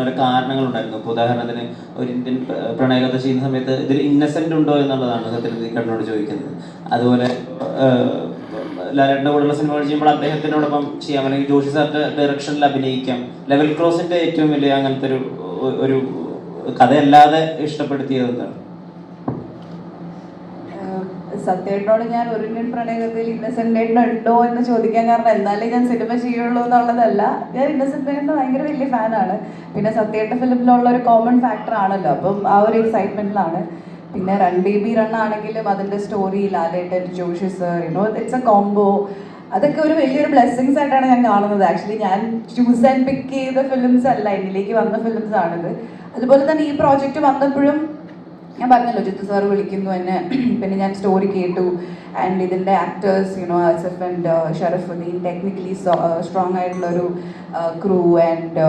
വളരെ കാരണങ്ങളുണ്ടായിരുന്നു. ഇപ്പോൾ ഉദാഹരണത്തിന് ഒരു ഇന്ത്യൻ പ്രണയകഥ ചെയ്യുന്ന സമയത്ത് ഇതിൽ ഇന്നസെന്റ് ഉണ്ടോ എന്നുള്ളതാണ് സത്യത്തിൽ കണ്ണനോട് ചോദിക്കുന്നത്. അതുപോലെ ലാലേട്ടൻ്റെ കൂടെയുള്ള സിനിമകൾ ചെയ്യുമ്പോൾ അദ്ദേഹത്തിനോടൊപ്പം ചെയ്യാം, അല്ലെങ്കിൽ ജോഷി സാറിന്റെ ഡയറക്ഷനിൽ അഭിനയിക്കാം. ലെവൽ ക്രോസിന്റെ ഏറ്റവും വലിയ അങ്ങനത്തെ ഒരു കഥയല്ലാതെ ഇഷ്ടപ്പെടുത്തിയത് എന്താണ്? സത്യേട്ടനോട് ഞാൻ ഒരു ഇന്ത്യൻ പ്രണയകഥയിൽ ഇന്നസെന്റ് ഉണ്ടോ എന്ന് ചോദിക്കാൻ കാരണം എന്നാലേ ഞാൻ സിനിമ ചെയ്യുള്ളൂ എന്നുള്ളതല്ല. ഞാൻ ഇന്നസെന്റ് ഭയങ്കര വലിയ ഫാനാണ്. പിന്നെ സത്യേട്ട ഫിലിമിലുള്ള ഒരു കോമൺ ഫാക്ടർ ആണല്ലോ, അപ്പം ആ ഒരു എക്സൈറ്റ്മെന്റിലാണ്. പിന്നെ റൺ ബേബി റൺ ആണെങ്കിലും അതിന്റെ story Lalettan, Joshiy sir, it's a combo. അതൊക്കെ ഒരു വലിയൊരു ബ്ലെസ്സിങ്സ് ആയിട്ടാണ് ഞാൻ കാണുന്നത്. ആക്ച്വലി ഞാൻ ചൂസ് ആൻഡ് പിക്ക് ചെയ്ത ഫിലിംസ് അല്ല, എന്നിലേക്ക് വന്ന ഫിലിംസ് ആണിത്. അതുപോലെ തന്നെ ഈ പ്രോജക്റ്റ് വന്നപ്പോഴും ഞാൻ പറഞ്ഞല്ലോ, ജിത്തു സാർ വിളിക്കുന്നു എന്നെ. പിന്നെ ഞാൻ സ്റ്റോറി കേട്ടു. ആൻഡ് ഇതിൻ്റെ actors Asif and Sharafudheen, technically strong ആയിട്ടുള്ളൊരു ക്രൂ. ആൻഡ്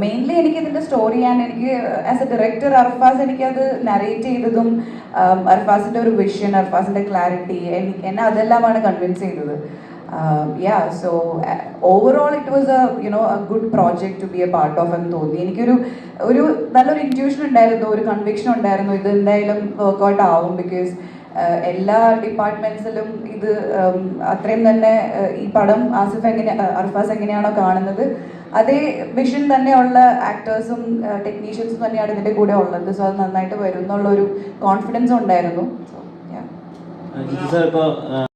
മെയിൻലി എനിക്ക് ഇതിൻ്റെ സ്റ്റോറി എനിക്ക് ആസ് എ ഡയറക്ടർ അർഫാസ് എനിക്കത് നറേറ്റ് ചെയ്തതും അർഫാസിൻ്റെ ഒരു വിഷൻ, അർഫാസിൻ്റെ ക്ലാരിറ്റി എന്നെ അതെല്ലാമാണ് കൺവിൻസ് ചെയ്തത്. So overall it was a good project to be a part of എന്ന് തോന്നി. എനിക്കൊരു നല്ലൊരു ഇൻറ്റ്യൂഷൻ ഉണ്ടായിരുന്നു, ഒരു കൺവിക്ഷൻ ഉണ്ടായിരുന്നു ഇത് എന്തായാലും വർക്ക്ഔട്ട് ആവും. ബിക്കോസ് എല്ലാ ഡിപ്പാർട്ട്മെന്റ്സിലും ഇത് അത്രയും തന്നെ ഈ പടം അർഫാസ് എങ്ങനെയാണോ കാണുന്നത് അതേ വിഷൻ തന്നെയുള്ള ആക്ടേഴ്സും ടെക്നീഷ്യൻസും തന്നെയാണ് ഇതിൻ്റെ കൂടെ ഉള്ളത്. സോ അത് നന്നായിട്ട് വരും എന്നുള്ളൊരു കോൺഫിഡൻസ് ഉണ്ടായിരുന്നു. സോ